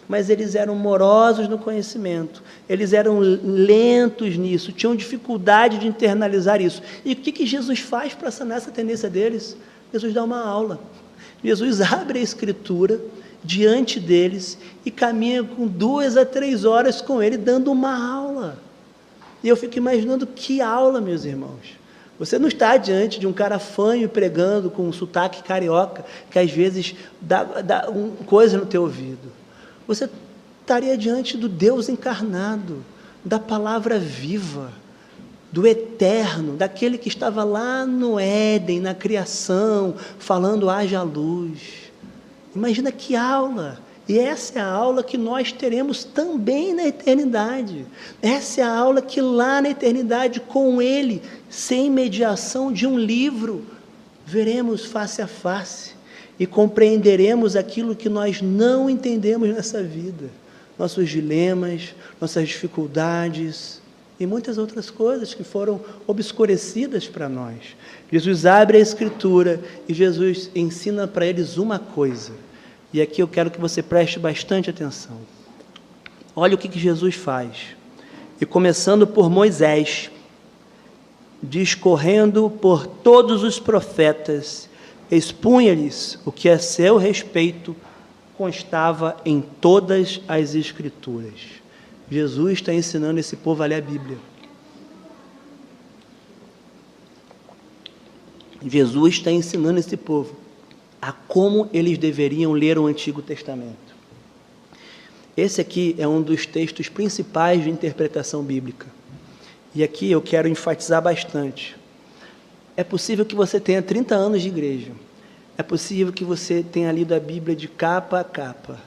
mas eles eram morosos no conhecimento, eles eram lentos nisso, tinham dificuldade de internalizar isso. E o que Jesus faz para sanar essa tendência deles? Jesus dá uma aula. Jesus abre a Escritura diante deles e caminha com 2 a 3 horas com ele, dando uma aula. E eu fico imaginando que aula, meus irmãos. Você não está diante de um cara fanho pregando com um sotaque carioca, que às vezes dá coisa no teu ouvido. Você estaria diante do Deus encarnado, da palavra viva, do eterno, daquele que estava lá no Éden, na criação, falando haja luz. Imagina que aula! E essa é a aula que nós teremos também na eternidade. Essa é a aula que lá na eternidade, com Ele, sem mediação de um livro, veremos face a face e compreenderemos aquilo que nós não entendemos nessa vida. Nossos dilemas, nossas dificuldades e muitas outras coisas que foram obscurecidas para nós. Jesus abre a Escritura e Jesus ensina para eles uma coisa. E aqui eu quero que você preste bastante atenção. Olha o que Jesus faz. E começando por Moisés, discorrendo por todos os profetas, expunha-lhes o que a seu respeito constava em todas as Escrituras. Jesus está ensinando esse povo a ler a Bíblia. Jesus está ensinando esse povo a como eles deveriam ler o Antigo Testamento. Esse aqui é um dos textos principais de interpretação bíblica. E aqui eu quero enfatizar bastante. É possível que você tenha 30 anos de igreja. É possível que você tenha lido a Bíblia de capa a capa.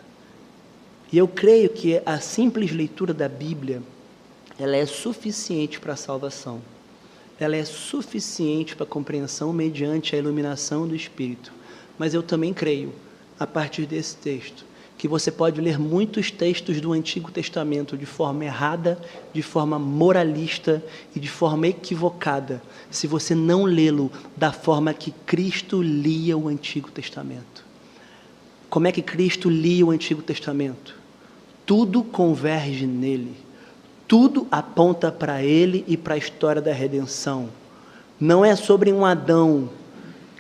E eu creio que a simples leitura da Bíblia, ela é suficiente para a salvação. Ela é suficiente para a compreensão mediante a iluminação do Espírito. Mas eu também creio, a partir desse texto, que você pode ler muitos textos do Antigo Testamento de forma errada, de forma moralista e de forma equivocada, se você não lê-lo da forma que Cristo lia o Antigo Testamento. Como é que Cristo lia o Antigo Testamento? Tudo converge nele, tudo aponta para ele e para a história da redenção. Não é sobre um Adão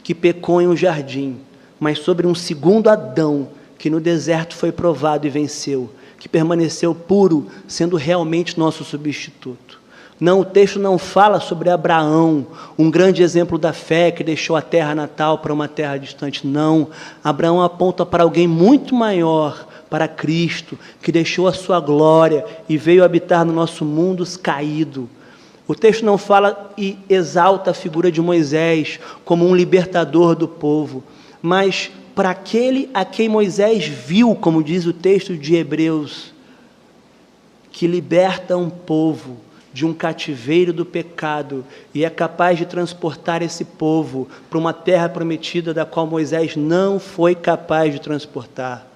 que pecou em um jardim, mas sobre um segundo Adão, que no deserto foi provado e venceu, que permaneceu puro, sendo realmente nosso substituto. Não, o texto não fala sobre Abraão, um grande exemplo da fé, que deixou a terra natal para uma terra distante. Não, Abraão aponta para alguém muito maior, para Cristo, que deixou a sua glória e veio habitar no nosso mundo caído. O texto não fala e exalta a figura de Moisés como um libertador do povo, mas para aquele a quem Moisés viu, como diz o texto de Hebreus, que liberta um povo de um cativeiro do pecado e é capaz de transportar esse povo para uma terra prometida da qual Moisés não foi capaz de transportar.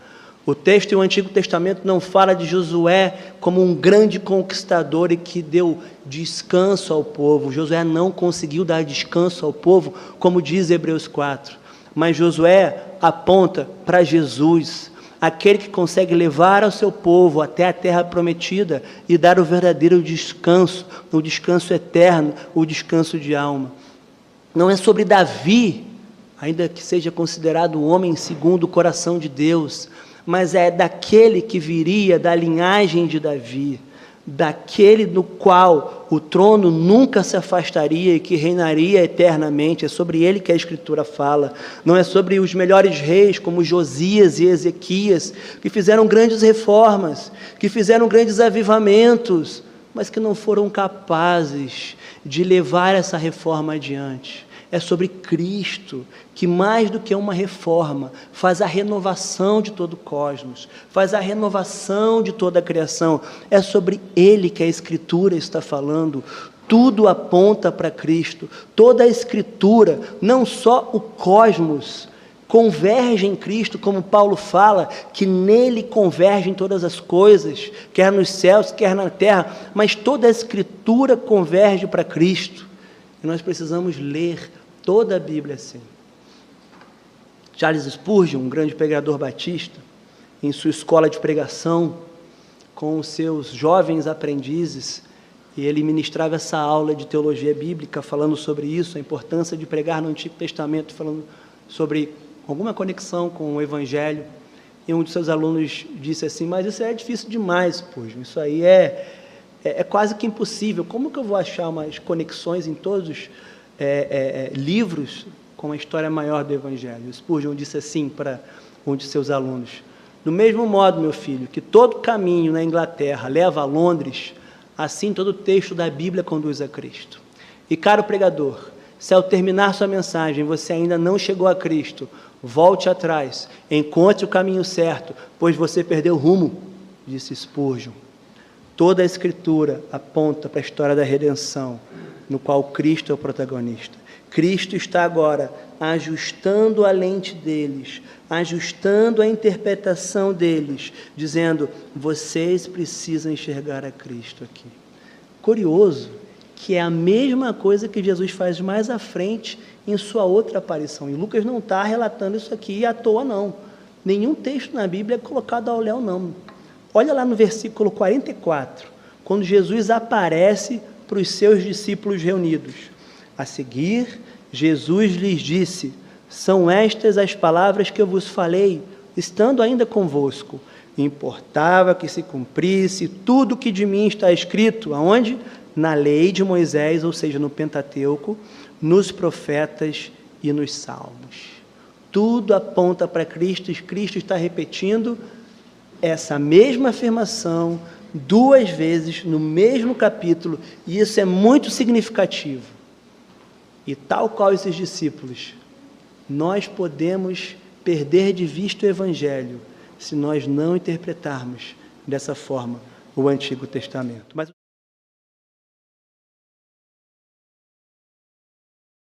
O texto e o Antigo Testamento não fala de Josué como um grande conquistador e que deu descanso ao povo. Josué não conseguiu dar descanso ao povo, como diz Hebreus 4. Mas Josué aponta para Jesus, aquele que consegue levar ao seu povo até a terra prometida e dar o verdadeiro descanso, o descanso eterno, o descanso de alma. Não é sobre Davi, ainda que seja considerado um homem segundo o coração de Deus, mas é daquele que viria da linhagem de Davi, daquele no qual o trono nunca se afastaria e que reinaria eternamente. É sobre ele que a Escritura fala. Não é sobre os melhores reis como Josias e Ezequias, que fizeram grandes reformas, que fizeram grandes avivamentos, mas que não foram capazes de levar essa reforma adiante. É sobre Cristo, que mais do que uma reforma, faz a renovação de todo o cosmos, faz a renovação de toda a criação. É sobre Ele que a Escritura está falando. Tudo aponta para Cristo. Toda a Escritura, não só o cosmos, converge em Cristo, como Paulo fala, que nele convergem todas as coisas, quer nos céus, quer na terra, mas toda a Escritura converge para Cristo. E nós precisamos ler toda a Bíblia assim. Charles Spurgeon, um grande pregador batista, em sua escola de pregação, com os seus jovens aprendizes, e ele ministrava essa aula de teologia bíblica, falando sobre isso, a importância de pregar no Antigo Testamento, falando sobre alguma conexão com o Evangelho. E um de seus alunos disse assim: mas isso é difícil demais, Spurgeon, isso aí é quase que impossível. Como que eu vou achar umas conexões em todos os livros com a história maior do Evangelho? O Spurgeon disse assim para um de seus alunos: do mesmo modo, meu filho, que todo caminho na Inglaterra leva a Londres, assim todo texto da Bíblia conduz a Cristo. E, caro pregador, se ao terminar sua mensagem você ainda não chegou a Cristo, volte atrás, encontre o caminho certo, pois você perdeu o rumo, disse Spurgeon. Toda a Escritura aponta para a história da redenção, no qual Cristo é o protagonista. Cristo está agora ajustando a lente deles, ajustando a interpretação deles, dizendo: vocês precisam enxergar a Cristo aqui. Curioso que é a mesma coisa que Jesus faz mais à frente em sua outra aparição. E Lucas não está relatando isso aqui à toa, não. Nenhum texto na Bíblia é colocado ao léu, não. Olha lá no versículo 44, quando Jesus aparece para os seus discípulos reunidos. A seguir, Jesus lhes disse: são estas as palavras que eu vos falei, estando ainda convosco. Importava que se cumprisse tudo o que de mim está escrito, aonde? Na lei de Moisés, ou seja, no Pentateuco, nos profetas e nos salmos. Tudo aponta para Cristo, e Cristo está repetindo essa mesma afirmação 2 vezes no mesmo capítulo, e isso é muito significativo. E tal qual esses discípulos, nós podemos perder de vista o Evangelho se nós não interpretarmos dessa forma o Antigo Testamento. Mas